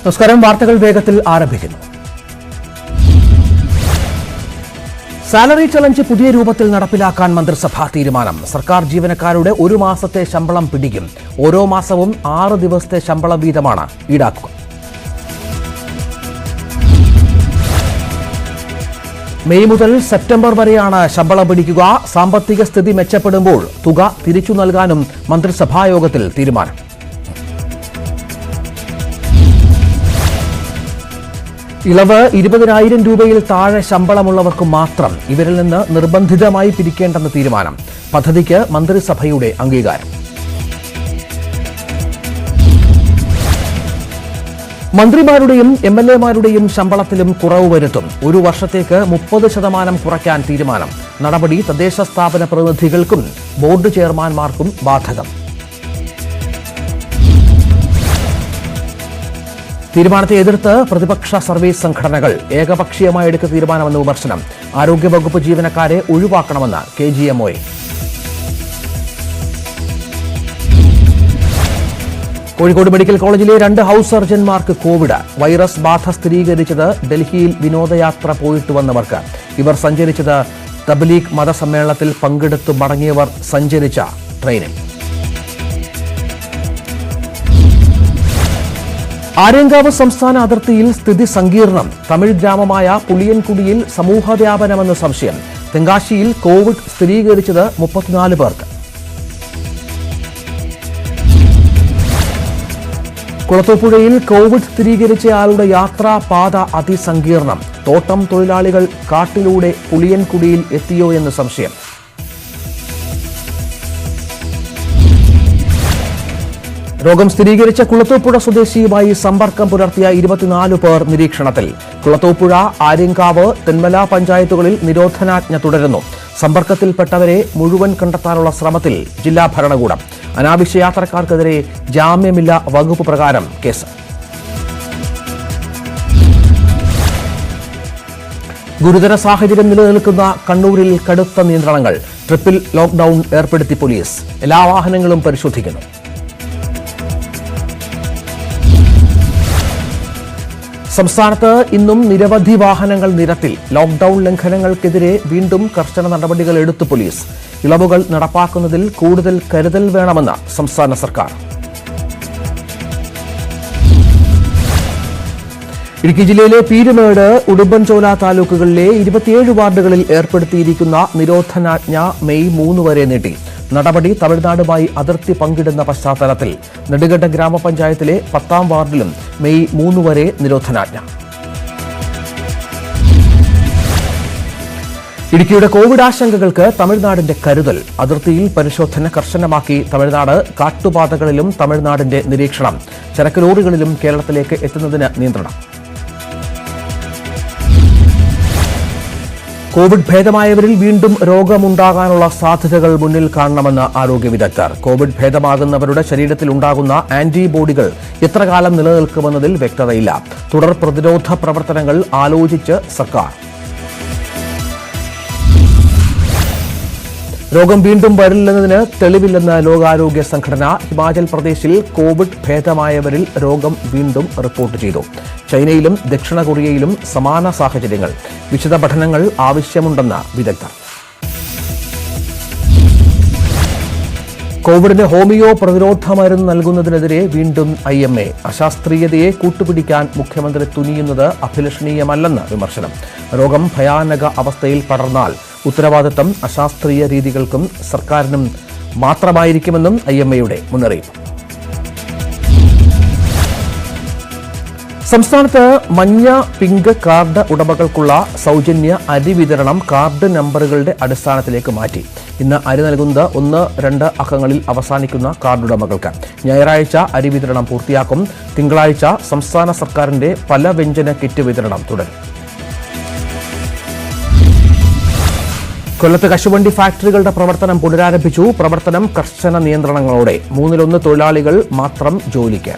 നമസ്കാരം. വാർത്തകൾ വേഗത്തിൽ ആരംഭിക്കുന്നു. സാലറി ചലഞ്ച് പുതിയ രൂപത്തിൽ നടപ്പിലാക്കാൻ മന്ത്രിസഭാ തീരുമാനം. സർക്കാർ ജീവനക്കാരുടെ 1 മാസത്തെ ശമ്പളം പിടിക്കും. ഓരോ മാസവും 6 ദിവസത്തെ ശമ്പളം വീതമാണ് ഈടാക്കുക. മെയ് മുതൽ സെപ്റ്റംബർ വരെയാണ് ശമ്പളം പിടിക്കുക. സാമ്പത്തിക സ്ഥിതി മെച്ചപ്പെടുമ്പോൾ തുക തിരിച്ചു നൽകാനും മന്ത്രിസഭായോഗത്തിൽ തീരുമാനം. ഇളവ് 20,000 രൂപയിൽ താഴെ ശമ്പളമുള്ളവർക്ക് മാത്രം. ഇവരിൽ നിന്ന് നിർബന്ധിതമായി പിരിക്കേണ്ടെന്ന തീരുമാനം. പദ്ധതിക്ക് മന്ത്രിസഭയുടെ അംഗീകാരം. മന്ത്രിമാരുടെയും MLA-മാരുടെയും ശമ്പളത്തിലും കുറവ് വരുത്തും. 1 വർഷത്തേക്ക് 30% കുറയ്ക്കാൻ തീരുമാനം. നടപടി തദ്ദേശ സ്ഥാപന പ്രതിനിധികൾക്കും ബോർഡ് ചെയർമാൻമാർക്കും ബാധകം. തീരുമാനത്തെ എതിർത്ത് പ്രതിപക്ഷ സർവീസ് സംഘടനകൾ. ഏകപക്ഷീയമായി എടുത്ത തീരുമാനമെന്ന് വിമർശനം. ആരോഗ്യവകുപ്പ് ജീവനക്കാരെ ഒഴിവാക്കണമെന്ന് KGMOA. കോഴിക്കോട് മെഡിക്കൽ കോളേജിലെ 2 ഹൌസ് സർജൻമാർക്ക് കോവിഡ്. വൈറസ് ബാധ സ്ഥിരീകരിച്ചത് ഡൽഹിയിൽ വിനോദയാത്ര പോയിട്ട് വന്നവർക്ക്. ഇവർ സഞ്ചരിച്ചത് തബ്ലീഗ് മതസമ്മേളനത്തിൽ പങ്കെടുത്തു മടങ്ങിയവർ സഞ്ചരിച്ച ട്രെയിനിൽ. ആര്യങ്കാവ് സംസ്ഥാന അതിർത്തിയിൽ സ്ഥിതി സങ്കീർണം. തമിഴ് ഗ്രാമമായ പുളിയൻകുടിയിൽ സമൂഹവ്യാപനമെന്ന് സംശയം. തെങ്കാശിയിൽ കോവിഡ് സ്ഥിരീകരിച്ചത് 34 പേർക്ക്. കുളത്തൂപ്പുഴയിൽ കോവിഡ് സ്ഥിരീകരിച്ചയാളുടെ യാത്രാപാത അതിസങ്കീർണം. തോട്ടം തൊഴിലാളികൾ കാട്ടിലൂടെ പുളിയൻകുടിയിൽ എത്തിയോ എന്ന് സംശയം. രോഗം സ്ഥിരീകരിച്ച കുളത്തൂപ്പുഴ സ്വദേശിയുമായി സമ്പർക്കം പുലർത്തിയ 24 പേർ നിരീക്ഷണത്തിൽ. കുളത്തൂപ്പുഴ, ആര്യങ്കാവ്, തെന്മല പഞ്ചായത്തുകളിൽ നിരോധനാജ്ഞ തുടരുന്നു. സമ്പർക്കത്തിൽപ്പെട്ടവരെ മുഴുവൻ കണ്ടെത്താനുള്ള ശ്രമത്തിൽ ജില്ലാ ഭരണകൂടം. അനാവശ്യ യാത്രക്കാർക്കെതിരെ ജാമ്യമില്ല വകുപ്പ് പ്രകാരം കേസ്. ഗുരുതര സാഹചര്യം നിലനിൽക്കുന്ന കണ്ണൂരിൽ കടുത്ത നിയന്ത്രണങ്ങൾ. ട്രിപ്പിൾ ലോക്ഡൌൺ ഏർപ്പെടുത്തി പോലീസ്. എല്ലാ വാഹനങ്ങളും പരിശോധിക്കുന്നു. സംസ്ഥാനത്ത് ഇന്നും നിരവധി വാഹനങ്ങൾ നിരത്തിൽ. ലോക്ഡൌൺ ലംഘനങ്ങൾക്കെതിരെ വീണ്ടും കർശന നടപടികൾ എടുത്തു പോലീസ്. ഇളവുകൾ നടപ്പാക്കുന്നതിൽ കൂടുതൽ കരുതൽ വേണമെന്ന് സംസ്ഥാന സർക്കാർ. ഇടുക്കി ജില്ലയിലെ പീരുമേട്, ഉടുമ്പൻചോല താലൂക്കുകളിലെ 27 വാർഡുകളിൽ ഏർപ്പെടുത്തിയിരിക്കുന്ന നിരോധനാജ്ഞ മെയ് 3 വരെ നീട്ടി. നടപടി തമിഴ്നാടുമായി അതിർത്തി പങ്കിടുന്ന പശ്ചാത്തലത്തിൽ നെടുങ്കണ്ടം ഗ്രാമപഞ്ചായത്തിലെ 10ാം വാർഡിലും മെയ് 3 വരെ നിരോധനാജ്ഞ. ഇടുക്കിയുടെ കോവിഡ് ആശങ്കകൾക്ക് തമിഴ്നാടിന്റെ കരുതൽ. അതിർത്തിയിൽ പരിശോധന കർശനമാക്കി തമിഴ്നാട്. കാട്ടുപാതകളിലും തമിഴ്നാടിന്റെ നിരീക്ഷണം. ചരക്ക് ലോറികളിലും കേരളത്തിലേക്ക് എത്തുന്നതിന് നിയന്ത്രണം. കോവിഡ് ഭേദമായവരിൽ വീണ്ടും രോഗമുണ്ടാകാനുള്ള സാധ്യതകൾ മുന്നിൽ കാണണമെന്ന് ആരോഗ്യ വിദഗ്ധർ. കോവിഡ് ഭേദമാകുന്നവരുടെ ശരീരത്തിൽ ഉണ്ടാകുന്ന ആന്റിബോഡികൾ എത്ര കാലം നിലനിൽക്കുമെന്നതിൽ വ്യക്തതയില്ല. തുടർ പ്രതിരോധ പ്രവർത്തനങ്ങൾ ആലോചിച്ച് സർക്കാർ. രോഗം വീണ്ടും വരില്ലെന്നതിന് തെളിവില്ലെന്ന് ലോകാരോഗ്യ സംഘടന. ഹിമാചൽ പ്രദേശിൽ കോവിഡ് ഭേദമായവരിൽ രോഗം വീണ്ടും റിപ്പോർട്ട് ചെയ്തു. ചൈനയിലും ദക്ഷിണ കൊറിയയിലും സമാന സാഹചര്യങ്ങൾ. വിശദ പഠനങ്ങൾ ആവശ്യമുണ്ടെന്ന് വിദഗ്ധർ. കോവിഡിന് ഹോമിയോ പ്രതിരോധ മരുന്ന് നൽകുന്നതിനെതിരെ വീണ്ടും IMA. അശാസ്ത്രീയതയെ കൂട്ടുപിടിക്കാൻ മുഖ്യമന്ത്രി തുനിയുന്നത് അഭിലഷണീയമല്ലെന്ന് വിമർശനം. രോഗം ഭയാനക അവസ്ഥയിൽ പടർന്നാൽ ഉത്തരവാദിത്തം അശാസ്ത്രീയ രീതികൾക്കും സർക്കാരിനും മാത്രമായിരിക്കുമെന്നും IMAയുടെ മുന്നറിയിപ്പ്. സംസ്ഥാനത്ത് മഞ്ഞ, പിങ്ക് കാർഡ് ഉടമകൾക്കുള്ള സൗജന്യ അരി വിതരണം കാർഡ് നമ്പറുകളുടെ അടിസ്ഥാനത്തിലേക്ക് മാറ്റി. ഇന്ന് അരി നൽകുന്നത് 1-2 അക്കങ്ങളിൽ അവസാനിക്കുന്ന കാർഡ് ഉടമകൾക്ക്. ഞായറാഴ്ച അരി വിതരണം പൂർത്തിയാക്കും. തിങ്കളാഴ്ച സംസ്ഥാന സർക്കാരിന്റെ പല വ്യഞ്ജന കിറ്റ് വിതരണം തുടരും. കൊല്ലത്ത് കശുവണ്ടി ഫാക്ടറികളുടെ പ്രവർത്തനം പുനരാരംഭിച്ചു. പ്രവർത്തനം കർശന നിയന്ത്രണങ്ങളോടെ. 1/3 തൊഴിലാളികൾ മാത്രം ജോലിക്ക്.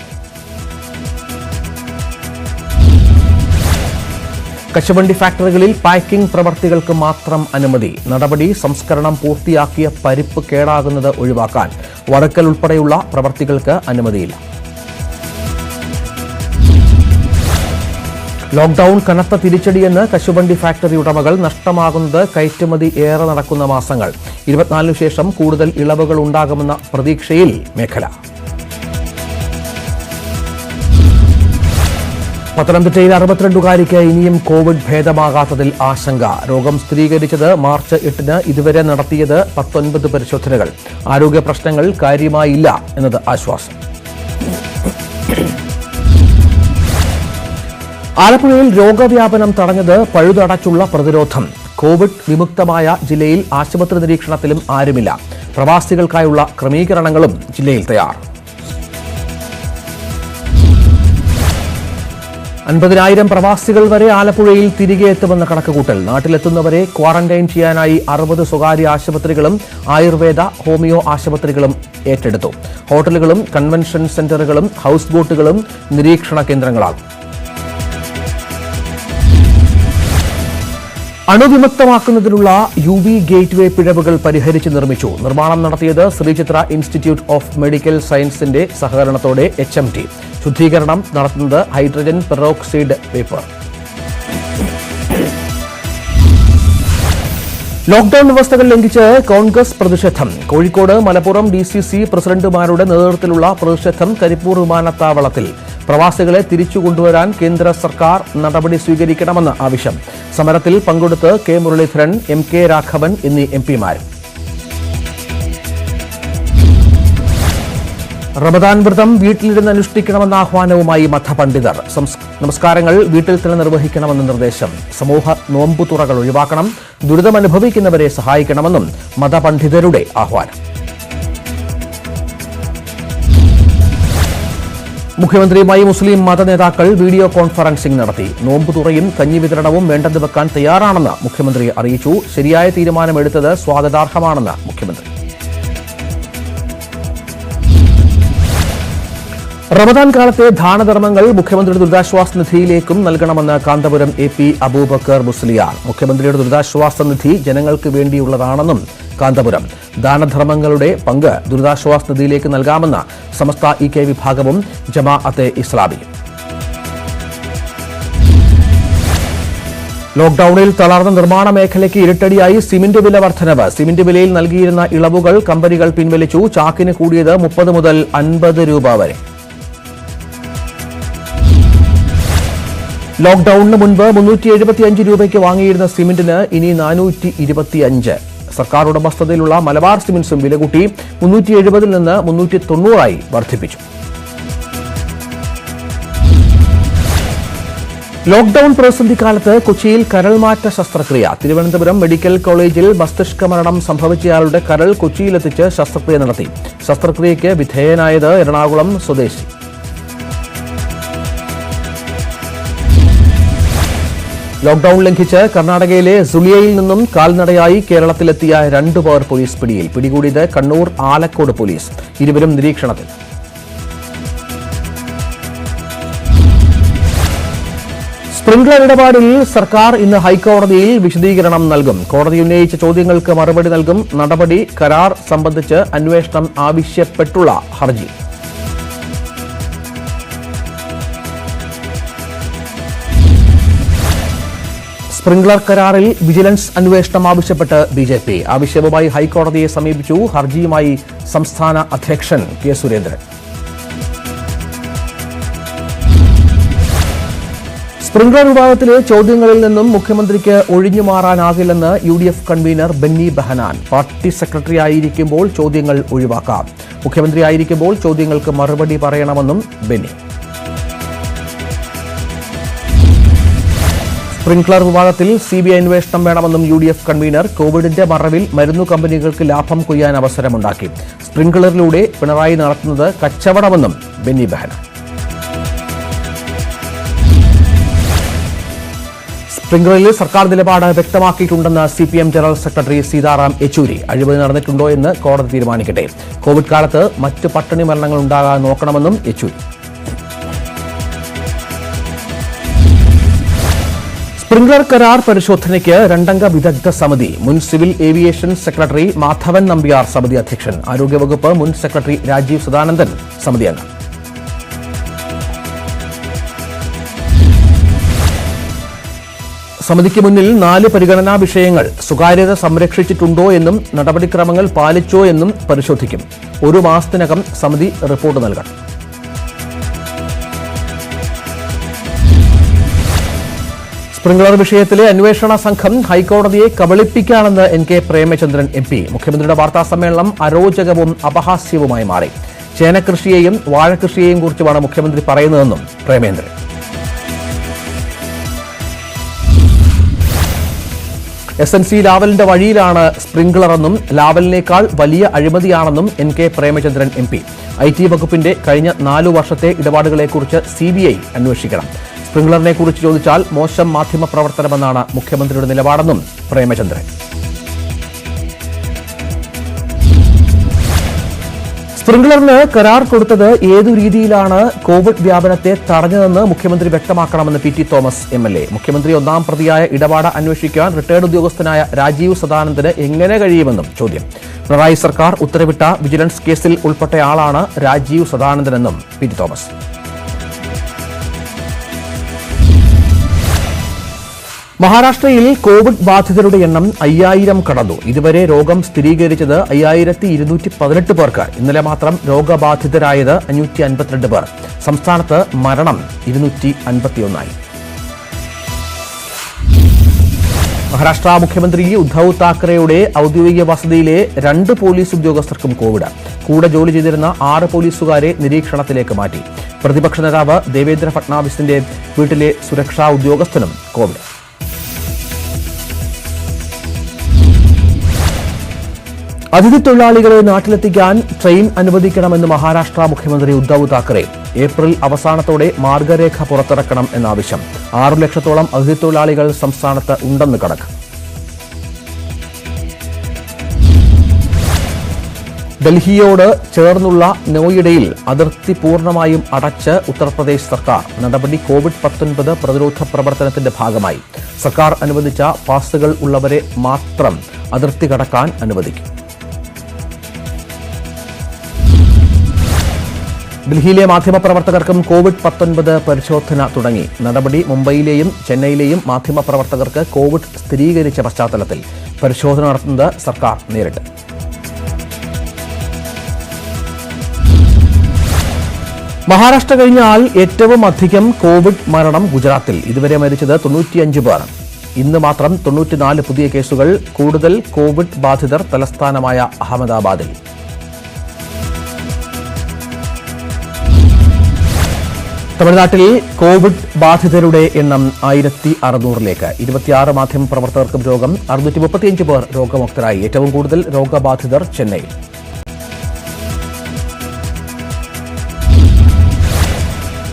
കശുവണ്ടി ഫാക്ടറികളിൽ പാക്കിംഗ് പ്രവർത്തികൾക്ക് മാത്രം അനുമതി. നടപടി സംസ്കരണം പൂർത്തിയാക്കിയ പരിപ്പ് കേടാകുന്നത് ഒഴിവാക്കാൻ. വറുക്കൽ ഉൾപ്പെടെയുള്ള പ്രവർത്തികൾക്ക് അനുമതിയില്ല. ലോക്ഡൌൺ കനത്ത തിരിച്ചടിയെന്ന് കശുവണ്ടി ഫാക്ടറി ഉടമകൾ. നഷ്ടമാകുന്നത് കയറ്റുമതി ഏറെ നടക്കുന്ന മാസങ്ങൾ. 24 ശേഷം കൂടുതൽ ഇളവുകൾ ഉണ്ടാകുമെന്ന പ്രതീക്ഷയിൽ മേഖല. പത്തനംതിട്ടയിൽ 62കാരിക്ക് ഇനിയും കോവിഡ് ഭേദമാകാത്തതിൽ ആശങ്ക. രോഗം സ്ഥിരീകരിച്ചത് മാർച്ച് 8-ന്. ഇതുവരെ നടത്തിയത് 19 പരിശോധനകൾ. ആരോഗ്യ പ്രശ്നങ്ങൾ കാര്യമായില്ല എന്നത് ആശ്വാസം. ആലപ്പുഴയിൽ രോഗവ്യാപനം തടഞ്ഞത് പഴുതടച്ചുള്ള പ്രതിരോധം. കോവിഡ് വിമുക്തമായ ജില്ലയിൽ ആശുപത്രി നിരീക്ഷണത്തിലും ആരുമില്ല. പ്രവാസികൾക്കായുള്ള ക്രമീകരണങ്ങളും ജില്ലയിൽ തയ്യാർ. 50,000 പ്രവാസികൾ വരെ ആലപ്പുഴയിൽ തിരികെ എത്തുമെന്ന കണക്കുകൂട്ടൽ. നാട്ടിലെത്തുന്നവരെ ക്വാറന്റൈൻ ചെയ്യാനായി 60 സ്വകാര്യ ആശുപത്രികളും ആയുർവേദ ഹോമിയോ ആശുപത്രികളും ഏറ്റെടുത്തു. ഹോട്ടലുകളും കൺവെൻഷൻ സെന്ററുകളും ഹൌസ് ബോട്ടുകളും നിരീക്ഷണ കേന്ദ്രങ്ങളാകും. അണുവിമുക്തമാക്കുന്നതിനുള്ള UV ഗേറ്റ്വേ പിഴവുകൾ പരിഹരിച്ച് നിർമ്മിച്ചു. നിർമ്മാണം നടത്തിയത് ശ്രീചിത്ര ഇൻസ്റ്റിറ്റ്യൂട്ട് ഓഫ് മെഡിക്കൽ സയൻസിന്റെ സഹകരണത്തോടെ HMT. ശുദ്ധീകരണം നടത്തുന്നത് ഹൈഡ്രജൻ പെറോക്സൈഡ് വേപ്പർ. ലോക്ഡൌൺ വ്യവസ്ഥകൾ ലംഘിച്ച് കോൺഗ്രസ് പ്രതിഷേധം. കോഴിക്കോട് മലപ്പുറം DCC പ്രസിഡന്റുമാരുടെ നേതൃത്വത്തിലുള്ള പ്രതിഷേധം കരിപ്പൂർ വിമാനത്താവളത്തിൽ. പ്രവാസികളെ തിരിച്ചുകൊണ്ടുവരാൻ കേന്ദ്ര സർക്കാർ നടപടി സ്വീകരിക്കണമെന്ന് ആവശ്യം. സമരത്തിൽ പങ്കെടുത്ത് K മുരളീധരൻ, MK രാഘവൻ എന്നീ MP മാർ. റമദാൻ വ്രതം വീട്ടിലിരുന്ന് അനുഷ്ഠിക്കണമെന്ന ആഹ്വാനവുമായി മതപണ്ഡിതർ. നമസ്കാരങ്ങൾ വീട്ടിൽ തന്നെ നിർവഹിക്കണമെന്ന നിർദ്ദേശം. സമൂഹ നോമ്പുതുറകൾ ഒഴിവാക്കണം. ദുരിതമനുഭവിക്കുന്നവരെ സഹായിക്കണമെന്നും മതപണ്ഡിതരുടെ ആഹ്വാനം. മുഖ്യമന്ത്രിയുമായി മുസ്ലിം മതനേതാക്കൾ വീഡിയോ കോൺഫറൻസിംഗ് നടത്തി. നോമ്പുതുറയും കഞ്ഞി വിതരണവും വേണ്ടെന്ന് വെക്കാൻ തയ്യാറാണെന്ന് മുഖ്യമന്ത്രി അറിയിച്ചു. ശരിയായ തീരുമാനമെടുത്തത് സ്വാഗതാർഹമാണെന്ന് മുഖ്യമന്ത്രി. റമദാൻ കാലത്തെ ദാനധർമ്മങ്ങൾ മുഖ്യമന്ത്രിയുടെ ദുരിതാശ്വാസ നിധിയിലേക്കും നൽകണമെന്ന് കാന്തപുരം AP അബൂബക്കർ മുസ്ലിയാർ. മുഖ്യമന്ത്രിയുടെ ദുരിതാശ്വാസ നിധി ജനങ്ങൾക്ക് വേണ്ടിയുള്ളതാണെന്നും കാന്തപുരം. ദാനധർമ്മങ്ങളുടെ പങ്ക് ദുരിതാശ്വാസ നിധിയിലേക്ക് നൽകാമെന്ന് സമസ്ത EK വിഭാഗവും ജമാഅത്തെ ഇസ്ലാമിയും. ലോക്ഡൌണിൽ തളർന്ന നിർമ്മാണ മേഖലയ്ക്ക് ഇരട്ടടിയായി സിമന്റ് വില വർധനവ്. സിമന്റ് വിലയിൽ നൽകിയിരുന്ന ഇളവുകൾ കമ്പനികൾ പിൻവലിച്ചു. ചാക്കിന് കൂടിയത് 30 മുതൽ 50 രൂപ വരെ. ലോക്ഡൌണിന് മുൻപ് 375 രൂപയ്ക്ക് വാങ്ങിയിരുന്ന സിമന്റിന് ഇനി 425. സർക്കാർ ഉടമസ്ഥതയിലുള്ള മലബാർ സിമന്റ്സും വില കൂട്ടി 370-ൽ നിന്ന് 390-ആയി വർദ്ധിപ്പിച്ചു. ലോക്ഡൌൺ പ്രതിസന്ധി കാലത്ത് കൊച്ചിയിൽ കരൾമാറ്റ ശസ്ത്രക്രിയ. തിരുവനന്തപുരം മെഡിക്കൽ കോളേജിൽ മസ്തിഷ്ക മരണം സംഭവിച്ചയാളുടെ കരൾ കൊച്ചിയിലെത്തിച്ച് ശസ്ത്രക്രിയ നടത്തി. ശസ്ത്രക്രിയയ്ക്ക് വിധേയനായത് എറണാകുളം സ്വദേശി. ലോക്ഡൌൺ ലംഘിച്ച് കർണാടകയിലെ സുളിയയിൽ നിന്നും കാൽനടയായി കേരളത്തിലെത്തിയ 2 പേർ പോലീസ് പിടിയിൽ. പിടികൂടിയത് കണ്ണൂർ ആലക്കോട് പോലീസ്. ഇരുവരും നിരീക്ഷണത്തിൽ. സ്പ്രിംഗ്ലർ ഇടപാടിൽ സർക്കാർ ഇന്ന് ഹൈക്കോടതിയിൽ വിശദീകരണം നൽകും. കോടതി ഉന്നയിച്ച ചോദ്യങ്ങൾക്ക് മറുപടി നൽകും. നടപടി കരാർ സംബന്ധിച്ച് അന്വേഷണം ആവശ്യപ്പെട്ടുള്ള ഹർജി. സ്പ്രിംഗ്ലർ കരാറിൽ വിജിലൻസ് അന്വേഷണം ആവശ്യപ്പെട്ട് BJP. ആവശ്യവുമായി ഹൈക്കോടതിയെ സമീപിച്ചു. ഹർജിയുമായി സംസ്ഥാന അധ്യക്ഷൻ K സുരേന്ദ്രൻ. സ്പ്രിംഗ്ലർ വിവാദത്തിലെ ചോദ്യങ്ങളിൽ നിന്നും മുഖ്യമന്ത്രിക്ക് ഒഴിഞ്ഞുമാറാനാകില്ലെന്ന് UDF convener Benny Behanan. Party secretary ആയിരിക്കുമ്പോൾ ചോദ്യങ്ങൾ ഒഴിവാക്കാം. മുഖ്യമന്ത്രിയായിരിക്കുമ്പോൾ ചോദ്യങ്ങൾക്ക് മറുപടി പറയണമെന്നും ബെന്നി. സ്പ്രിംഗ്ലർ വിവാദത്തിൽ CBI അന്വേഷണം വേണമെന്നും UDF കൺവീനർ. കോവിഡിന്റെ മറവിൽ മരുന്നു കമ്പനികൾക്ക് ലാഭം കൊയ്യാൻ അവസരമുണ്ടാക്കി. സ്പ്രിംഗ്ലറിലൂടെ പിണറായി നടത്തുന്നത് കച്ചവടമെന്നും ബെന്നി ബെഹനാൻ. സ്പ്രിംഗ്ലറിൽ സർക്കാർ നിലപാട് വ്യക്തമാക്കിയിട്ടുണ്ടെന്ന് CPM general secretary Sitaram Yechury. അഴിമതി നടന്നിട്ടുണ്ടോ എന്ന് കോടതി തീരുമാനിക്കട്ടെ. കോവിഡ് കാലത്ത് മറ്റ് പട്ടിണി മരണങ്ങൾ ഉണ്ടാകാൻ നോക്കണമെന്നും യെച്ചൂരി. സ്പ്രിംഗ്ലർ കരാർ പരിശോധനയ്ക്ക് 2-അംഗ വിദഗ്ധ സമിതി. മുൻ civil aviation secretary Madhavan Nambiar സമിതി അധ്യക്ഷൻ. ആരോഗ്യവകുപ്പ് മുൻ സെക്രട്ടറി രാജീവ് സദാനന്ദൻ സമിതി അംഗം. സമിതിക്ക് മുന്നിൽ 4 പരിഗണനാ വിഷയങ്ങൾ. സ്വകാര്യത സംരക്ഷിച്ചിട്ടുണ്ടോ എന്നും നടപടിക്രമങ്ങൾ പാലിച്ചോ എന്നും പരിശോധിക്കും. 1 മാസത്തിനകം സമിതി റിപ്പോർട്ട് നൽകണം. സ്പ്രിംഗ്ലർ വിഷയത്തിലെ അന്വേഷണ സംഘം ഹൈക്കോടതിയെ കബളിപ്പിക്കുകയാണെന്ന് NK പ്രേമചന്ദ്രൻ MP. മുഖ്യമന്ത്രിയുടെ വാർത്താസമ്മേളനം അരോചകവും അപഹാസ്യവുമായി മാറി. ചേനകൃഷിയെയും വാഴകൃഷിയെയും കുറിച്ചുമാണ് മുഖ്യമന്ത്രി പറയുന്നതെന്നും പ്രേമേന്ദ്രൻ. SNC ലാവലിന്റെ വഴിയിലാണ് സ്പ്രിംഗ്ലറെന്നും ലാവലിനേക്കാൾ വലിയ അഴിമതിയാണെന്നും NK പ്രേമചന്ദ്രൻ MP. IT വകുപ്പിന്റെ കഴിഞ്ഞ 4 വർഷത്തെ ഇടപാടുകളെക്കുറിച്ച് CBI അന്വേഷിക്കണം. സ്പ്രിംഗ്ലറിനെ കുറിച്ച് ചോദിച്ചാൽ മോശം മാധ്യമ പ്രവർത്തനമെന്നാണ് മുഖ്യമന്ത്രിയുടെ നിലപാടെന്നും പ്രേമചന്ദ്രൻ. സ്പ്രിംഗ്ലറിന് കരാർ കൊടുത്തത് ഏതു രീതിയിലാണ് കോവിഡ് വ്യാപനത്തെ തടഞ്ഞതെന്ന് മുഖ്യമന്ത്രി വ്യക്തമാക്കണമെന്ന് PT തോമസ് MLA. മുഖ്യമന്ത്രി 1-ാം പ്രതിയായ ഇടപാട് അന്വേഷിക്കാൻ റിട്ടയർഡ് ഉദ്യോഗസ്ഥനായ രാജീവ് സദാനന്ദന് എങ്ങനെ കഴിയുമെന്നും ചോദ്യം. പിണറായി സർക്കാർ ഉത്തരവിട്ട വിജിലൻസ് കേസിൽ ഉൾപ്പെട്ടയാളാണ് രാജീവ് സദാനന്ദനെന്നും PT തോമസ്. മഹാരാഷ്ട്രയിൽ കോവിഡ് ബാധിതരുടെ എണ്ണം 5000 കടന്നു. ഇതുവരെ രോഗം സ്ഥിരീകരിച്ചത് 5218 പേർക്ക്. ഇന്നലെ മാത്രം രോഗബാധിതരായത് 552 പേർ. സംസ്ഥാനത്ത് മരണം 251. മഹാരാഷ്ട്ര മുഖ്യമന്ത്രി ഉദ്ധവ് താക്കറെയുടെ ഔദ്യോഗിക വസതിയിലെ 2 പോലീസ് ഉദ്യോഗസ്ഥർക്കും കോവിഡ്. കൂടെ ജോലി ചെയ്തിരുന്ന 6 പോലീസുകാരെ നിരീക്ഷണത്തിലേക്ക് മാറ്റി. പ്രതിപക്ഷ നേതാവ് ദേവേന്ദ്ര ഫട്നാവിസിന്റെ വീട്ടിലെ സുരക്ഷാ ഉദ്യോഗസ്ഥനും കോവിഡ്. അതിഥി തൊഴിലാളികളെ നാട്ടിലെത്തിക്കാൻ ട്രെയിൻ അനുവദിക്കണമെന്ന് മഹാരാഷ്ട്ര മുഖ്യമന്ത്രി ഉദ്ധവ് താക്കറെ. ഏപ്രിൽ അവസാനത്തോടെ മാർഗരേഖ പുറത്തിറക്കണം എന്നാവശ്യം. 6 ലക്ഷത്തോളം അതിഥി തൊഴിലാളികൾ സംസ്ഥാനത്ത് ഉണ്ടെന്ന് കണക്ക്. ഡൽഹിയോട് ചേർന്നുള്ള നോയിഡയിൽ അതിർത്തി പൂർണ്ണമായും അടച്ച് ഉത്തർപ്രദേശ് സർക്കാർ. നടപടി കോവിഡ്-19 പ്രതിരോധ പ്രവർത്തനത്തിന്റെ ഭാഗമായി. സർക്കാർ അനുവദിച്ച പാസുകൾ ഉള്ളവരെ മാത്രം അതിർത്തി കടക്കാൻ അനുവദിക്കും. ഡൽഹിയിലെ മാധ്യമപ്രവർത്തകർക്കും കോവിഡ്-19 പരിശോധന തുടങ്ങി. നടപടി മുംബൈയിലെയും ചെന്നൈയിലെയും മാധ്യമപ്രവർത്തകർക്ക് കോവിഡ് സ്ഥിരീകരിച്ച പശ്ചാത്തലത്തിൽ പരിശോധന നടത്തുന്നത് സർക്കാർ നേരിട്ട്. മഹാരാഷ്ട്ര കഴിഞ്ഞാൽ ഏറ്റവും അധികം കോവിഡ് മരണം ഗുജറാത്തിൽ. ഇതുവരെ മരിച്ചത് 95 പേർ. ഇന്ന് മാത്രം 94 പുതിയ കേസുകൾ. കൂടുതൽ കോവിഡ് ബാധിതർ തലസ്ഥാനമായ അഹമ്മദാബാദിൽ. തമിഴ്നാട്ടിൽ കോവിഡ് ബാധിതരുടെ എണ്ണം 1600-ലേക്ക്. 26 മാധ്യമപ്രവർത്തകർക്കും രോഗം. 635 പേർ രോഗമുക്തരായി. ഏറ്റവും കൂടുതൽ രോഗബാധിതർ ചെന്നൈയിൽ.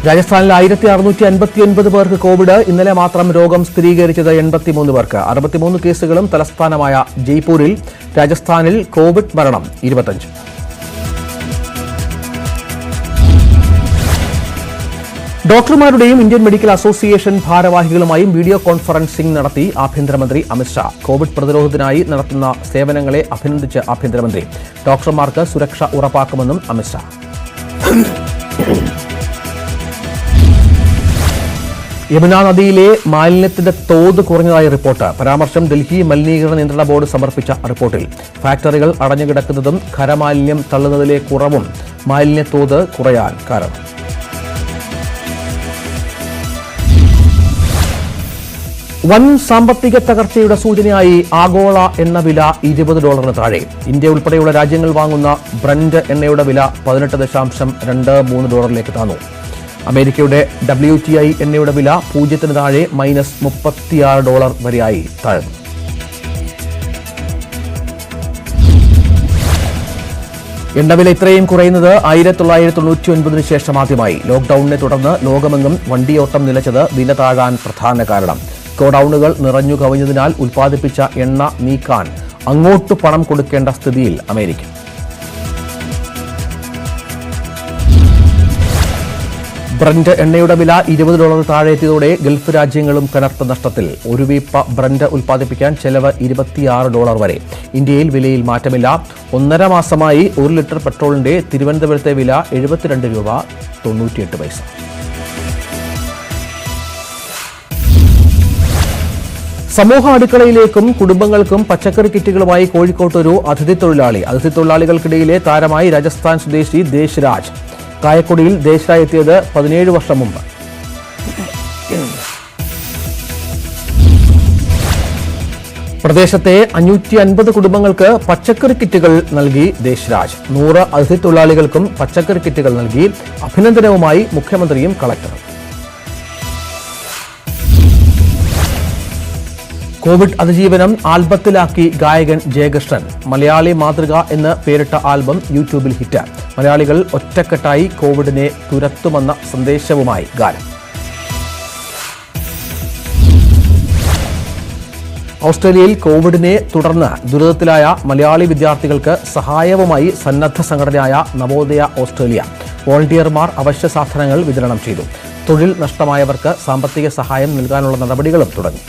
രാജസ്ഥാനിൽ 1659 പേർക്ക് കോവിഡ്. ഇന്നലെ മാത്രം രോഗം സ്ഥിരീകരിച്ചത് 83 പേർക്ക്. 63 കേസുകളും തലസ്ഥാനമായ ജയ്പൂരിൽ. രാജസ്ഥാനിൽ കോവിഡ് മരണം 25. ഡോക്ടർമാരുടെയും Indian medical association ഭാരവാഹികളുമായും video conferencing നടത്തി ആഭ്യന്തരമന്ത്രി അമിത്ഷാ. കോവിഡ് പ്രതിരോധത്തിനായി നടത്തുന്ന സേവനങ്ങളെ അഭിനന്ദിച്ച് ആഭ്യന്തരമന്ത്രി. ഡോക്ടർമാർക്ക് സുരക്ഷ ഉറപ്പാക്കുമെന്നും അമിത്ഷാ. യമുന നദിയിലെ മാലിന്യത്തിന്റെ തോത് കുറഞ്ഞതായി റിപ്പോർട്ട്. പരാമർശം ഡൽഹി മലിനീകരണ നിയന്ത്രണ ബോർഡ് സമർപ്പിച്ച റിപ്പോർട്ടിൽ. ഫാക്ടറികൾ അടഞ്ഞുകിടക്കുന്നതും ഖരമാലിന്യം തള്ളുന്നതിലെ കുറവും മാലിന്യത്തോത് കുറയാൻ കാരണം. വൻ സാമ്പത്തിക തകർച്ചയുടെ സൂചനയായി ആഗോള എണ്ണവില $20 താഴെ. ഇന്ത്യ ഉൾപ്പെടെയുള്ള രാജ്യങ്ങൾ വാങ്ങുന്ന ബ്രന്റ് എണ്ണയുടെ വില $18.23 താന്നു. അമേരിക്കയുടെ WTI എണ്ണയുടെ വില 0 താഴെ -$36 വരെയായി താഴ്ന്നു. എണ്ണവില ഇത്രയും കുറയുന്നത് 1999 ശേഷം ആദ്യമായി. ലോക്ഡൌണിനെ തുടർന്ന് ലോകമെങ്ങും വണ്ടിയോട്ടം നിലച്ചത് വില താഴാൻ പ്രധാന കാരണം. ഗോഡൌണുകൾ നിറഞ്ഞു കവിഞ്ഞതിനാൽ ഉൽപ്പാദിപ്പിച്ച എണ്ണ നീക്കാൻ അങ്ങോട്ട് പണം കൊടുക്കേണ്ട സ്ഥിതിയിൽ അമേരിക്ക. ബ്രന്റ് എണ്ണയുടെ വില $20 താഴെ എത്തിയതോടെ ഗൾഫ് രാജ്യങ്ങളും കനത്ത നഷ്ടത്തിൽ. ഒരു വീപ്പ ബ്രന്റ് ഉൽപ്പാദിപ്പിക്കാൻ ചെലവ് $26 വരെ. ഇന്ത്യയിൽ വിലയിൽ മാറ്റമില്ല. 1.5 മാസമായി 1 ലിറ്റർ പെട്രോളിന്റെ തിരുവനന്തപുരത്തെ വില $72.98. സമൂഹ അടുക്കളയിലേക്കും കുടുംബങ്ങൾക്കും പച്ചക്കറി കിറ്റുകളുമായി കോഴിക്കോട്ടൊരു അതിഥി തൊഴിലാളികൾക്കിടയിലെ താരമായി രാജസ്ഥാൻ സ്വദേശി ദേശരാജ്. കായക്കൊടിയിൽ ദേശരാജ് എത്തിയത് 17 വർഷം മുമ്പ്. പ്രദേശത്തെ 550 കുടുംബങ്ങൾക്ക് പച്ചക്കറി കിറ്റുകൾ നൽകി ദേശരാജ്. 100 അതിഥി തൊഴിലാളികൾക്കും പച്ചക്കറി കിറ്റുകൾ നൽകി. അഭിനന്ദനവുമായി മുഖ്യമന്ത്രിയും കളക്ടറും. കോവിഡ് അതിജീവനം ആൽബത്തിലാക്കി ഗായകൻ ജയകൃഷ്ണൻ. മലയാളി മാതൃക എന്ന് പേരിട്ട ആൽബം യൂട്യൂബിൽ ഹിറ്റ്. മലയാളികൾ ഒറ്റക്കെട്ടായി കോവിഡിനെ തുരത്തുമെന്ന സന്ദേശവുമായി ഗാനം. ഓസ്ട്രേലിയയിൽ കോവിഡിനെ തുടർന്ന് ദുരിതത്തിലായ മലയാളി വിദ്യാർത്ഥികൾക്ക് സഹായവുമായി സന്നദ്ധ സംഘടനയായ നവോദയ ഓസ്ട്രേലിയ. വോളണ്ടിയർമാർ അവശ്യ സാധനങ്ങൾ വിതരണം ചെയ്തു. തൊഴിൽ നഷ്ടമായവർക്ക് സാമ്പത്തിക സഹായം നൽകാനുള്ള നടപടികളും തുടങ്ങി.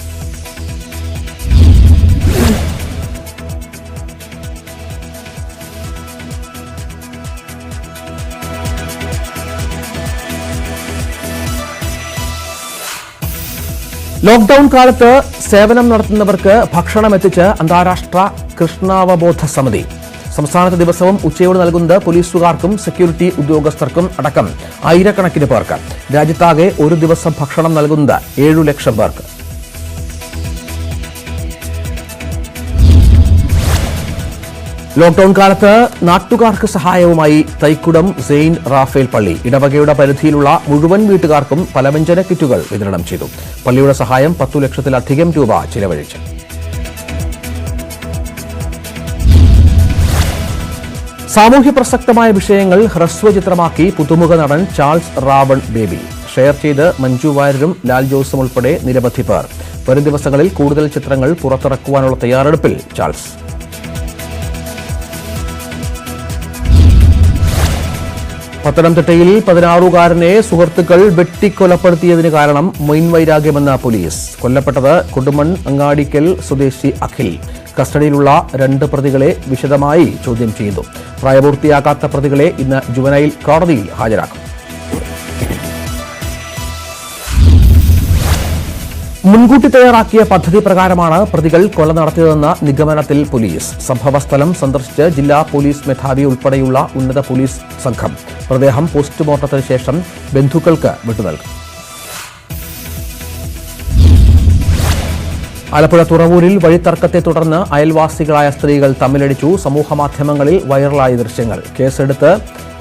ലോക്ഡൌൺ കാലത്ത് സേവനം നടത്തുന്നവർക്ക് ഭക്ഷണം എത്തിച്ച് അന്താരാഷ്ട്ര കൃഷ്ണാവബോധ സമിതി. സംസ്ഥാനത്ത് ദിവസവും ഉച്ചയോട് നൽകുന്നത് പോലീസുകാർക്കും സെക്യൂരിറ്റി ഉദ്യോഗസ്ഥർക്കും അടക്കം ആയിരക്കണക്കിന് പേർക്ക്. രാജ്യത്താകെ ഒരു ദിവസം ഭക്ഷണം നൽകുന്നത് 7 ലക്ഷം പേർക്ക്. ലോക്ഡൌൺ കാലത്ത് നാട്ടുകാർക്ക് സഹായവുമായി തൈക്കുടം സെയിന്റ് റാഫേൽ പള്ളി. ഇടവകയുടെ പരിധിയിലുള്ള മുഴുവൻ വീട്ടുകാർക്കും പലവ്യഞ്ജന കിറ്റുകൾ വിതരണം ചെയ്തു. പള്ളിയുടെ സഹായം 10 ലക്ഷത്തിലധികം രൂപ ചിലവഴിച്ചു. സാമൂഹ്യ പ്രസക്തമായ വിഷയങ്ങൾ ഹ്രസ്വചിത്രമാക്കി പുതുമുഖ നടൻ ചാൾസ് റാവൺ ബേബി. ഷെയർ ചെയ്ത് മഞ്ജു വാര്യരും ലാൽ ജോസും ഉൾപ്പെടെ നിരവധി പേർ. വരും ദിവസങ്ങളിൽ കൂടുതൽ ചിത്രങ്ങൾ പുറത്തിറക്കുവാനുള്ള തയ്യാറെടുപ്പിൽ ചാൾസ്. പത്തനംതിട്ടയിൽ 16-കാരനെ സുഹൃത്തുക്കൾ വെട്ടിക്കൊലപ്പെടുത്തിയതിന് കാരണം മൊയിൻവൈരാഗ്യമെന്ന പോലീസ്. കൊല്ലപ്പെട്ടത് കൊടുമൺ അങ്ങാടിക്കൽ സ്വദേശി അഖിൽ. കസ്റ്റഡിയിലുള്ള 2 പ്രതികളെ വിശദമായി ചോദ്യം ചെയ്യുന്നു. പ്രായപൂർത്തിയാകാത്ത പ്രതികളെ ഇന്ന് ജുവനൈൽ കോടതിയിൽ ഹാജരാക്കും. മുൻകൂട്ടി തയ്യാറാക്കിയ പദ്ധതി പ്രകാരമാണ് പ്രതികൾ കൊല നടത്തിയതെന്ന നിഗമനത്തിൽ പോലീസ്. സംഭവസ്ഥലം സന്ദർശിച്ച് ജില്ലാ പോലീസ് മേധാവി ഉൾപ്പെടെയുള്ള ഉന്നത പോലീസ് സംഘം. മൃതദേഹം പോസ്റ്റ്മോർട്ടത്തിന് ശേഷം ബന്ധുക്കൾക്ക് വിട്ടുനൽകും. ആലപ്പുഴ തുറവൂരിൽ വഴിത്തർക്കത്തെ തുടർന്ന് അയൽവാസികളായ സ്ത്രീകൾ തമ്മിലടിച്ചു. സമൂഹമാധ്യമങ്ങളിൽ വൈറലായ ദൃശ്യങ്ങൾ. കേസെടുത്ത്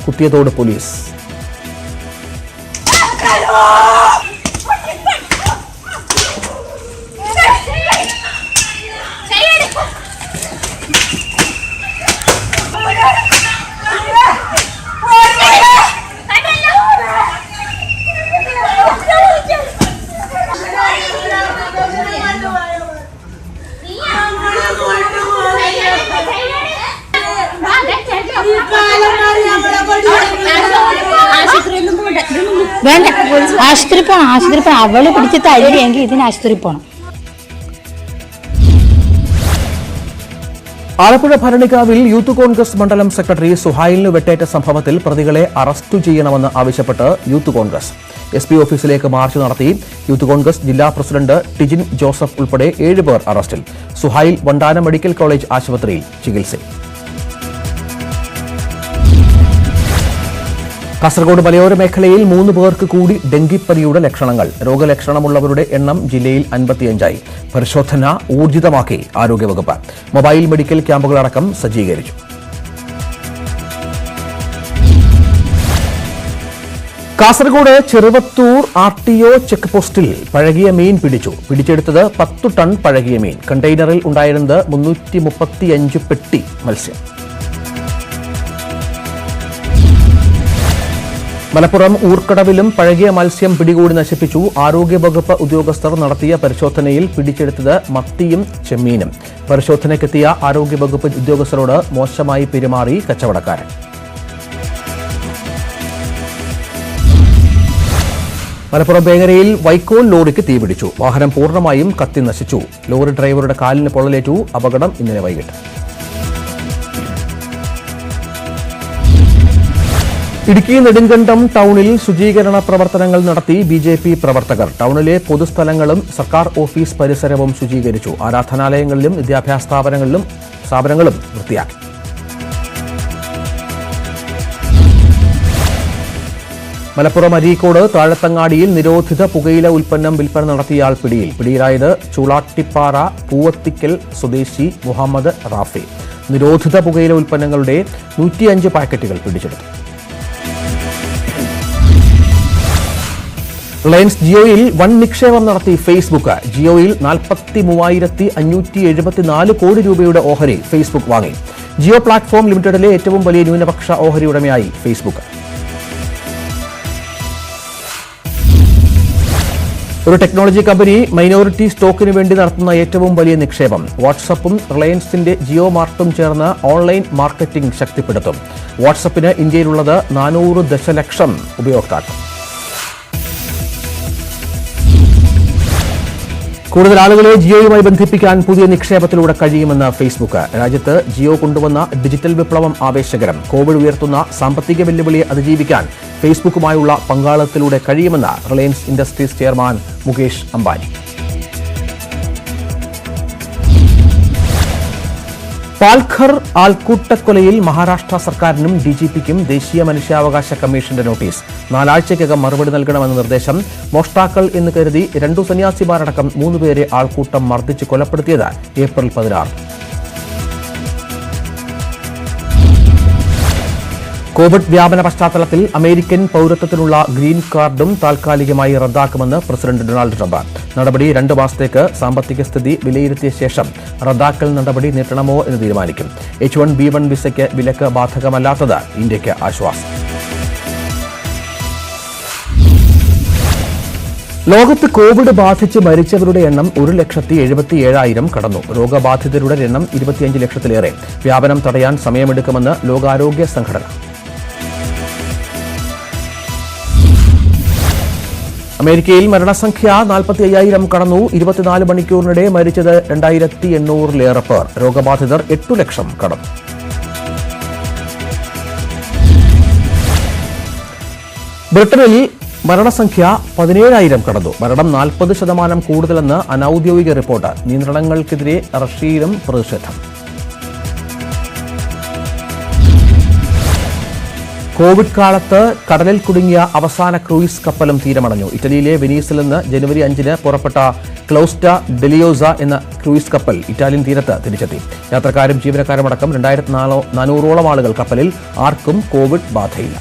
കുത്തിയതോട് പോലീസ്. വേണ്ട, ആശുപത്രി പോണം. അവള് പിടിച്ച് തരികയെങ്കിൽ ഇതിന് ആശുപത്രി പോണം. ആലപ്പുഴ ഭരണിക്കാവിൽ യൂത്ത് കോൺഗ്രസ് മണ്ഡലം സെക്രട്ടറി സുഹൈലിന് വെട്ടേറ്റ സംഭവത്തിൽ പ്രതികളെ അറസ്റ്റ് ചെയ്യണമെന്ന് ആവശ്യപ്പെട്ട് യൂത്ത് കോൺഗ്രസ് SP ഓഫീസിലേക്ക് മാർച്ച് നടത്തി. യൂത്ത് കോൺഗ്രസ് ജില്ലാ പ്രസിഡന്റ് ടിജിൻ ജോസഫ് ഉൾപ്പെടെ 7 പേർ അറസ്റ്റിൽ. സുഹൈൽ വണ്ടാനം മെഡിക്കൽ കോളേജ് ആശുപത്രിയിൽ ചികിത്സയിൽ. കാസർഗോഡ് മലയോര മേഖലയിൽ 3 പേർക്ക് കൂടി ഡെങ്കിപ്പനിയുടെ ലക്ഷണങ്ങൾ. രോഗലക്ഷണമുള്ളവരുടെ എണ്ണം ജില്ലയിൽ 55ആയി. പരിശോധന ഊർജിതമാക്കി ആരോഗ്യവകുപ്പ്. മൊബൈൽ മെഡിക്കൽ ക്യാമ്പുകളടക്കം സജ്ജീകരിച്ചു. കാസർഗോഡ് ചെറുവത്തൂർ RTO ചെക്ക് പോസ്റ്റിൽ പഴകിയ മീൻ പിടിച്ചു. പിടിച്ചെടുത്തത് 10 ടൺ പഴകിയ മീൻ. കണ്ടെയ്നറിൽ ഉണ്ടായിരുന്നത് 335 പെട്ടി മത്സ്യം. മലപ്പുറം ഊർക്കടവിലും പഴകിയ മത്സ്യം പിടികൂടി നശിപ്പിച്ചു. ആരോഗ്യവകുപ്പ് ഉദ്യോഗസ്ഥർ നടത്തിയ പരിശോധനയിൽ പിടിച്ചെടുത്തത് മത്തിയും ചെമ്മീനും. പരിശോധനയ്ക്കെത്തിയ ആരോഗ്യവകുപ്പ് ഉദ്യോഗസ്ഥരോട് മോശമായി പെരുമാറി കച്ചവടക്കാരൻ. മലപ്പുറം വേങ്ങരയിൽ വൈക്കോൽ ലോറിക്ക് തീപിടിച്ചു. വാഹനം പൂർണ്ണമായും കത്തി നശിച്ചു. ലോറി ഡ്രൈവറുടെ കാലിന് പൊള്ളലേറ്റു. അപകടം ഇന്നലെ വൈകിട്ട്. ഇടുക്കി നെടുങ്കണ്ടം ടൗണിൽ ശുചീകരണ പ്രവർത്തനങ്ങൾ നടത്തി ബിജെപി പ്രവർത്തകർ. ടൗണിലെ പൊതുസ്ഥലങ്ങളും സർക്കാർ ഓഫീസ് പരിസരവും ശുചീകരിച്ചു. ആരാധനാലയങ്ങളിലും വിദ്യാഭ്യാസ സ്ഥാപനങ്ങളും വൃത്തിയാക്കി. മലപ്പുറം അരീക്കോട് താഴത്തങ്ങാടിയിൽ നിരോധിത പുകയില ഉൽപ്പന്നം വിൽപ്പന നടത്തിയയാൾ പിടിയിലായത് ചൂളാട്ടിപ്പാറ പൂവത്തിക്കൽ സ്വദേശി മുഹമ്മദ് റാഫി. നിരോധിത പുകയില ഉൽപ്പന്നങ്ങളുടെ 105 പാക്കറ്റുകൾ പിടിച്ചെടുത്തു. റിലയൻസ് ജിയോയിൽ വൻ നിക്ഷേപം നടത്തി ഫേസ്ബുക്ക്. ജിയോയിൽ 43,574 കോടി രൂപയുടെ ഓഹരി ഫേസ്ബുക്ക് വാങ്ങി. ജിയോ പ്ലാറ്റ്ഫോം ലിമിറ്റഡിലെ ഏറ്റവും വലിയ ന്യൂനപക്ഷ ഓഹരി ഉടമയായി ഫേസ്ബുക്ക്. ഒരു ടെക്നോളജി കമ്പനി മൈനോറിറ്റി സ്റ്റോക്കിന് വേണ്ടി നടത്തുന്ന ഏറ്റവും വലിയ നിക്ഷേപം. വാട്സപ്പും റിലയൻസിന്റെ ജിയോ മാർട്ടും ചേർന്ന് ഓൺലൈൻ മാർക്കറ്റിംഗ് ശക്തിപ്പെടുത്തും. വാട്സപ്പിന് ഇന്ത്യയിലുള്ളത് 400 ദശലക്ഷം ഉപയോക്താക്കൾ. കൂടുതൽ ആളുകളെ ജിയോയുമായി ബന്ധിപ്പിക്കാൻ പുതിയ നിക്ഷേപത്തിലൂടെ കഴിയുമെന്ന് ഫേസ്ബുക്ക്. രാജ്യത്ത് ജിയോ കൊണ്ടുവന്ന ഡിജിറ്റൽ വിപ്ലവം ആവേശകരം. കോവിഡ് ഉയർത്തുന്ന സാമ്പത്തിക വെല്ലുവിളിയെ അതിജീവിക്കാൻ ഫേസ്ബുക്കുമായുള്ള പങ്കാളിത്തത്തിലൂടെ കഴിയുമെന്ന് Reliance Industries chairman Mukesh Ambani. Palghar ആൾക്കൂട്ടക്കൊലയിൽ മഹാരാഷ്ട്ര സർക്കാരിനും ഡിജിപിക്കും ദേശീയ മനുഷ്യാവകാശ കമ്മീഷന്റെ നോട്ടീസ്. 4 ആഴ്ചയ്ക്കകം മറുപടി നൽകണമെന്ന നിർദ്ദേശം. മോഷ്ടാക്കൾ എന്ന് കരുതി 2 സന്യാസിമാരടക്കം 3 പേരെ ആൾക്കൂട്ടം മർദ്ദിച്ച് കൊലപ്പെടുത്തിയത് ഏപ്രിൽ 16. കോവിഡ് വ്യാപന പശ്ചാത്തലത്തിൽ അമേരിക്കൻ പൌരത്വത്തിനുള്ള ഗ്രീൻ കാർഡും താൽക്കാലികമായി റദ്ദാക്കുമെന്ന് പ്രസിഡന്റ് ഡൊണാൾഡ് ട്രംപ്. നടപടി 2 മാസത്തേക്ക് സാമ്പത്തിക സ്ഥിതി വിലയിരുത്തിയ ശേഷം റദ്ദാക്കൽ നടപടി നീട്ടണമോ എന്ന് തീരുമാനിക്കും. H1B1 വിസയ്ക്ക് വിലക്ക് ബാധകമല്ലാത്തത് ഇന്ത്യയ്ക്ക് ആശ്വാസം. ലോകത്ത് കോവിഡ് ബാധിച്ച് മരിച്ചവരുടെ എണ്ണം 1,77,000 കടന്നു. രോഗബാധിതരുടെ എണ്ണം 25 ലക്ഷത്തിലേറെ. വ്യാപനം തടയാൻ സമയമെടുക്കുമെന്ന് ലോകാരോഗ്യ സംഘടന. അമേരിക്കയിൽ മരണസംഖ്യ 45,000 കടന്നു. 24 മണിക്കൂറിനിടെ മരിച്ചത് 2,800-ലേറെ പേർ. രോഗബാധിതർ 8 ലക്ഷം കടന്നു. ബ്രിട്ടനിൽ മരണസംഖ്യ 17,000 കടന്നു. മരണം 40% കൂടുതലെന്ന് അനൌദ്യോഗിക റിപ്പോർട്ട്. നിയന്ത്രണങ്ങൾക്കെതിരെ റഷ്യയിലും പ്രതിഷേധം. കോവിഡ് കാലത്ത് കടലിൽ കുടുങ്ങിയ അവസാന ക്രൂയിസ് കപ്പലും തീരമടഞ്ഞു. ഇറ്റലിയിലെ വെനീസിൽ നിന്ന് ജനുവരി 5-ന് പുറപ്പെട്ട ക്ലൗസ്റ്റ ഡെലിയോസ എന്ന ക്രൂയിസ് കപ്പൽ ഇറ്റാലിയൻ തീരത്ത് തിരിച്ചെത്തി. യാത്രക്കാരും ജീവനക്കാരുമടക്കം 2,400ഓളം ആളുകൾ കപ്പലിൽ. ആർക്കും കോവിഡ് ബാധയില്ല.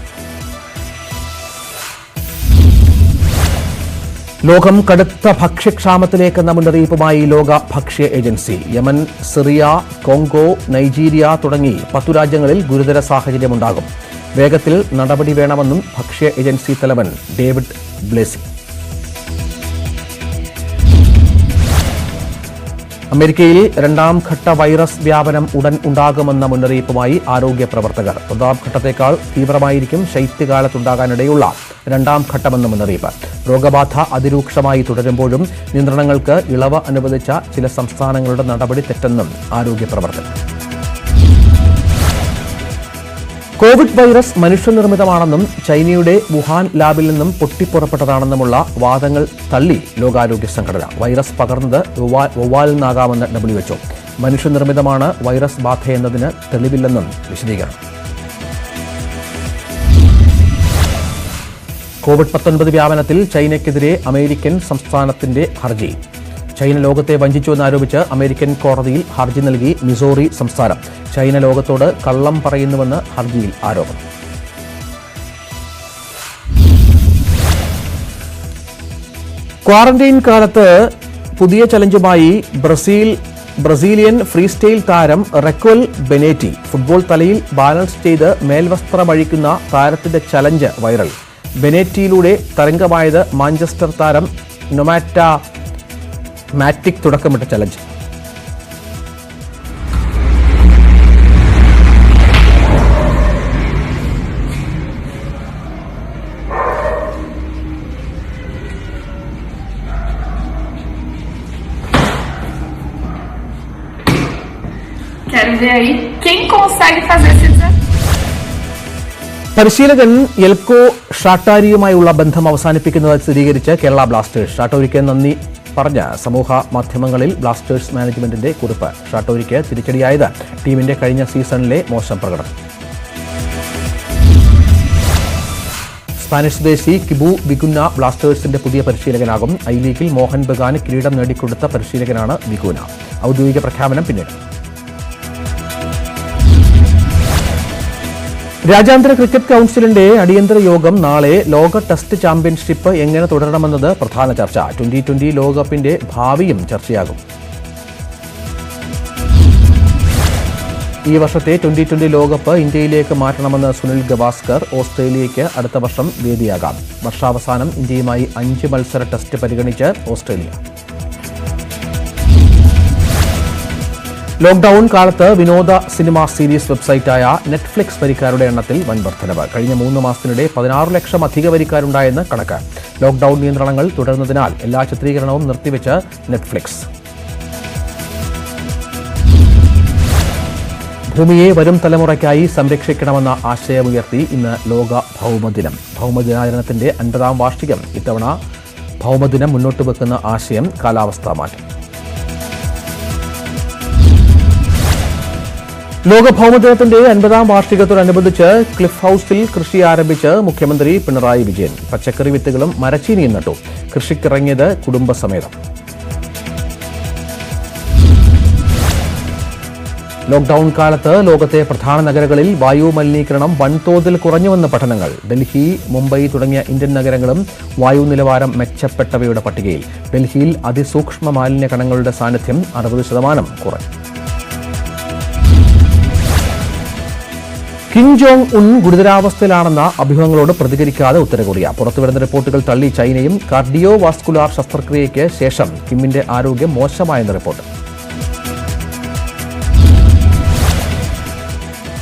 ലോകം കടുത്ത ഭക്ഷ്യക്ഷാമത്തിലേക്കെന്ന മുന്നറിയിപ്പുമായി ലോക ഭക്ഷ്യ agency. Yemen, Syria, Congo, Nigeria തുടങ്ങി 10 രാജ്യങ്ങളിൽ ഗുരുതര സാഹചര്യമുണ്ടാകും. വേഗത്തിൽ നടപടി വേണമെന്നും ഭക്ഷ്യ ഏജൻസി തലവൻ ഡേവിഡ് ബ്ലേസി. അമേരിക്കയിൽ 2ാം ഘട്ട വൈറസ് വ്യാപനം ഉടൻ ഉണ്ടാകുമെന്ന മുന്നറിയിപ്പുമായി ആരോഗ്യ പ്രവർത്തകർ. 1ാം ഘട്ടത്തേക്കാൾ തീവ്രമായിരിക്കും ശൈത്യകാലത്തുണ്ടാകാനിടയുള്ള 2ാം ഘട്ടമെന്ന മുന്നറിയിപ്പ്. രോഗബാധ അതിരൂക്ഷമായി തുടരുമ്പോഴും നിയന്ത്രണങ്ങൾക്ക് ഇളവ് അനുവദിച്ച ചില സംസ്ഥാനങ്ങളുടെ നടപടി തെറ്റെന്നും ആരോഗ്യ പ്രവർത്തകർ. കോവിഡ് വൈറസ് മനുഷ്യനിർമ്മിതമാണെന്നും ചൈനയുടെ വുഹാൻ ലാബിൽ നിന്നും പൊട്ടിപ്പുറപ്പെട്ടതാണെന്നുമുള്ള വാദങ്ങൾ തള്ളി ലോകാരോഗ്യ സംഘടന. വൈറസ് പകർന്നത് വവ്വാലിൽ നിന്നാകാമെന്ന് WHO. മനുഷ്യനിർമ്മിതമാണ് വൈറസ് ബാധയെന്നതിന് തെളിവില്ലെന്നും വിശദീകരണം. കോവിഡ്-19 വ്യാപനത്തിൽ ചൈനയ്ക്കെതിരെ അമേരിക്കൻ സംസ്ഥാനത്തിന്റെ ഹർജി. ചൈന ലോകത്തെ വഞ്ചിച്ചുവെന്നാരോപിച്ച് അമേരിക്കൻ കോടതിയിൽ ഹർജി നൽകി മിസോറി സംസ്ഥാനം. ചൈന ലോകത്തോട് കള്ളം പറയുന്നുവെന്ന് ഹർജിയിൽ ആരോപണം. ക്വാറന്റൈൻ കാലത്ത് പുതിയ ചലഞ്ചുമായി ബ്രസീലിയൻ ഫ്രീസ്റ്റൈൽ താരം റെക്വൽ ബെനേറ്റി. ഫുട്ബോൾ തലയിൽ ബാലൻസ് ചെയ്ത് മേൽവസ്ത്രമഴിക്കുന്ന താരത്തിന്റെ ചലഞ്ച് വൈറൽ. ബെനേറ്റിയിലൂടെ തരംഗമായത് മാഞ്ചസ്റ്റർ താരം നൊമാറ്റ മാറ്റിക് തുടക്കമിട്ട challenge. Quero ver aí quem consegue fazer esse desafio. പരിശീലകൻ എൽക്കോ ഷാട്ടാരിയുമായുള്ള ബന്ധം അവസാനിപ്പിക്കുന്നത് സ്ഥിരീകരിച്ച് കേരള ബ്ലാസ്റ്റേഴ്സ്. ഷാട്ടോരിക്ക് നന്ദി പറഞ്ഞ സമൂഹ മാധ്യമങ്ങളിൽ ബ്ലാസ്റ്റേഴ്സ് മാനേജ്മെന്റിന്റെ കുറിപ്പ്. ഷാട്ടോരിക്ക് തിരിച്ചടിയായത് ടീമിന്റെ കഴിഞ്ഞ സീസണിലെ മോശം പ്രകടനം. സ്പാനിഷ് സ്വദേശി കിബു വിഗുന ബ്ലാസ്റ്റേഴ്സിന്റെ പുതിയ പരിശീലകനാകും. ഐ ലീഗിൽ മോഹൻ ബഗാന് കിരീടം നേടിക്കൊടുത്ത പരിശീലകനാണ് വിഗുന. ഔദ്യോഗിക പ്രഖ്യാപനം പിന്നീട്. രാജ്യാന്തര ക്രിക്കറ്റ് കൌൺസിലിന്റെ അടിയന്തര യോഗം നാളെ. ലോക ടെസ്റ്റ് ചാമ്പ്യൻഷിപ്പ് എങ്ങനെ തുടരണമെന്നത് പ്രധാന ചർച്ച. 2020 ലോകകപ്പിന്റെ ഭാവിയും ചർച്ചയാകും. ഈ വർഷത്തെ 2020 ലോകകപ്പ് ഇന്ത്യയിലേക്ക് മാറ്റണമെന്ന് സുനിൽ ഗവാസ്കർ. ഓസ്ട്രേലിയയ്ക്ക് അടുത്ത വർഷം വേദിയാകാം. വർഷാവസാനം ഇന്ത്യയുമായി 5 മത്സര ടെസ്റ്റ് പരിഗണിച്ച് ഓസ്ട്രേലിയ. ലോക്ഡൌൺ കാലത്ത് വിനോദ സിനിമാ സീരീസ് വെബ്സൈറ്റായ നെറ്റ്ഫ്ലിക്സ് വരിക്കാരുടെ എണ്ണത്തിൽ വൻ വർധനവ്. കഴിഞ്ഞ 3 മാസത്തിനിടെ 16 ലക്ഷം അധിക വരിക്കാരുണ്ടായെന്ന് കണക്ക്. ലോക്ഡൌൺ നിയന്ത്രണങ്ങൾ തുടരുന്നതിനാൽ എല്ലാ ചിത്രീകരണവും നിർത്തിവെച്ച് നെറ്റ്ഫ്ലിക്സ്. ഭൂമിയെ വരും തലമുറയ്ക്കായി സംരക്ഷിക്കണമെന്ന ആശയമുയർത്തി ഇന്ന് ലോക ഭൗമദിനം. ഭൗമദിനാചരണത്തിന്റെ 50ാം വാർഷികം. ഇത്തവണ ഭൗമദിനം മുന്നോട്ട് വെക്കുന്ന ആശയം കാലാവസ്ഥാ മാറ്റം. ലോക ഭൗമദിനത്തിന്റെ 50ാം വാർഷികത്തോടനുബന്ധിച്ച് ക്ലിഫ് ഹൌസിൽ കൃഷി ആരംഭിച്ച് മുഖ്യമന്ത്രി പിണറായി വിജയൻ. പച്ചക്കറി വിത്തുകളും മരച്ചീനിയും നട്ടു. കൃഷിക്കിറങ്ങിയത് കുടുംബസമേതം. ലോക്ഡൌൺ കാലത്ത് ലോകത്തെ പ്രധാന നഗരങ്ങളിൽ വായു മലിനീകരണം വൻതോതിൽ കുറഞ്ഞുവെന്ന പഠനങ്ങൾ. ഡൽഹി, മുംബൈ തുടങ്ങിയ ഇന്ത്യൻ നഗരങ്ങളും വായു നിലവാരം മെച്ചപ്പെട്ടവയുടെ പട്ടികയിൽ. ഡൽഹിയിൽ അതിസൂക്ഷ്മ മാലിന്യ കണങ്ങളുടെ സാന്നിധ്യം 60% കുറഞ്ഞു. കിം ജോങ് ഉൻ ഗുരുതരാവസ്ഥയിലാണെന്ന അഭ്യൂഹങ്ങളോട് പ്രതികരിക്കാതെ ഉത്തര കൊറിയ. പുറത്തുവരുന്ന റിപ്പോർട്ടുകൾ തള്ളി ചൈനയും. കാർഡിയോ വാസ്കുലാർ ശസ്ത്രക്രിയയ്ക്ക് ശേഷം കിമ്മിന്റെ ആരോഗ്യം മോശമായെന്ന റിപ്പോർട്ട്.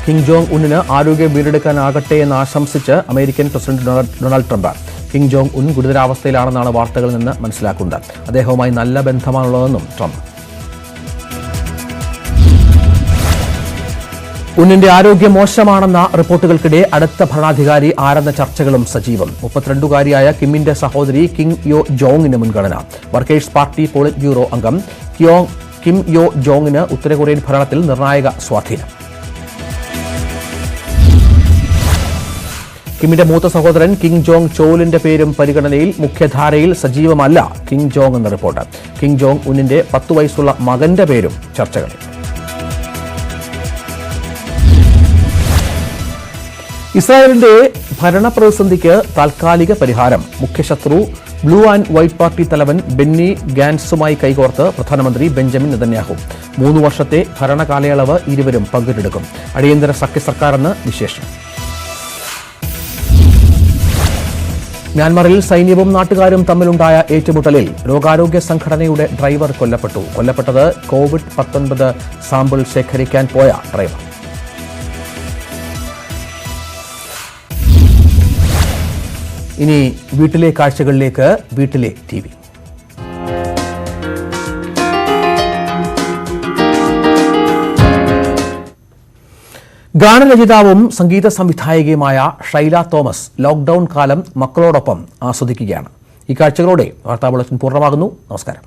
കിം ജോങ് ഉന്നിന് ആരോഗ്യം വീണ്ടെടുക്കാനാകട്ടെ എന്ന് ആശംസിച്ച് American president Donald Trump. Kim Jong Un ഗുരുതരാവസ്ഥയിലാണെന്നാണ് വാർത്തകളിൽ നിന്ന് മനസ്സിലാക്കുന്നത്. അദ്ദേഹവുമായി നല്ല ബന്ധമാണുള്ളതെന്നും ട്രംപ്. ഉന്നിന്റെ ആരോഗ്യം മോശമാണെന്ന റിപ്പോർട്ടുകൾക്കിടെ അടുത്ത ഭരണാധികാരി ആരെന്ന ചർച്ചകളും സജീവം. 32-കാരിയായ കിമ്മിന്റെ സഹോദരി കിം യോ ജോങ്ങിന് മുൻഗണന. വർക്കേഴ്സ് പാർട്ടി പോളിറ്റ് ബ്യൂറോ അംഗം കിം യോ ജോങ്ങിന് ഉത്തരകൊറിയൻ ഭരണത്തിൽ നിർണായക സ്വാധീനം. കിമ്മിന്റെ മൂത്ത സഹോദരൻ കിം ജോങ് ചോലിന്റെ പേരും പരിഗണനയിൽ. മുഖ്യധാരയിൽ സജീവമല്ല കിം ജോങ് എന്ന റിപ്പോർട്ട്. കിം ജോങ് ഉന്നിന്റെ 10 വയസ്സുള്ള മകന്റെ പേരും ചർച്ചകളിൽ. ഇസ്രായേലിന്റെ ഭരണപ്രതിസന്ധിക്ക് താൽക്കാലിക പരിഹാരം. മുഖ്യശത്രു ബ്ലൂ ആൻഡ് വൈറ്റ് പാർട്ടി തലവൻ ബെന്നി ഗാൻസുമായി കൈകോർത്ത് പ്രധാനമന്ത്രി ബെഞ്ചമിൻ നെതന്യാഹു. 3 വർഷത്തെ ഭരണകാലയളവ് ഇരുവരും പങ്കിട്ടെടുക്കും. അടിയന്തര സഖ്യ സർക്കാരെന്ന് വിശേഷം. മ്യാൻമറിൽ സൈന്യവും നാട്ടുകാരും തമ്മിലുണ്ടായ ഏറ്റുമുട്ടലിൽ ലോകാരോഗ്യ സംഘടനയുടെ ഡ്രൈവർ കൊല്ലപ്പെട്ടു. കൊല്ലപ്പെട്ടത് COVID-19 സാമ്പിൾ ശേഖരിക്കാൻ പോയ ഡ്രൈവർ. ഇനി വീട്ടിലെ കാഴ്ചകളിലേക്ക്. വീട്ടിലെ TV. ഗാനരചയിതാവും സംഗീത സംവിധായകയുമായ ഷൈല തോമസ് ലോക്ഡൌൺ കാലം മക്കളോടൊപ്പം ആസ്വദിക്കുകയാണ്. ഈ കാഴ്ചകളോടെ വാർത്താ ബുള്ളറ്റിൻ പൂർണ്ണമാകുന്നു. നമസ്കാരം.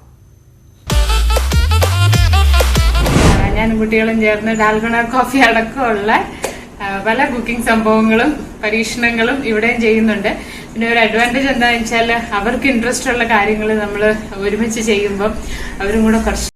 ഞാനും കുട്ടികളും ചേർന്ന് ഡാൽഗുണ കോഫി അടക്കമുള്ള പല കുക്കിംഗ് സംഭവങ്ങളും പരീക്ഷണങ്ങളും ഇവിടെയും ചെയ്യുന്നുണ്ട്. പിന്നെ ഒരു അഡ്വാൻറ്റേജ് എന്താണെന്ന് വെച്ചാൽ അവർക്ക് ഇൻട്രസ്റ്റ് ഉള്ള കാര്യങ്ങൾ നമ്മൾ ഒരുമിച്ച് ചെയ്യുമ്പോൾ അവരും കൂടെ കുറച്ച്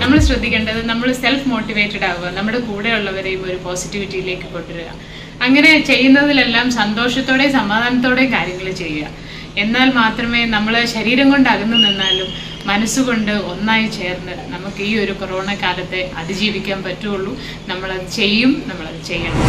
നമ്മൾ ശ്രദ്ധിക്കേണ്ടത് നമ്മൾ സെൽഫ് മോട്ടിവേറ്റഡ് ആവുക, നമ്മുടെ കൂടെയുള്ളവരെയും ഒരു പോസിറ്റിവിറ്റിയിലേക്ക് കൊണ്ടുവരിക. അങ്ങനെ ചെയ്യുന്നതിലെല്ലാം സന്തോഷത്തോടെ സമാധാനത്തോടെ കാര്യങ്ങൾ ചെയ്യുക. എന്നാൽ മാത്രമേ നമ്മൾ ശരീരം കൊണ്ട് അകന്നു നിന്നാലും മനസ്സുകൊണ്ട് ഒന്നായി ചേർന്ന് നമുക്ക് ഈ ഒരു കൊറോണ കാലത്തെ അതിജീവിക്കാൻ പറ്റുള്ളൂ. നമ്മളത് ചെയ്യും, നമ്മളത് ചെയ്യണം.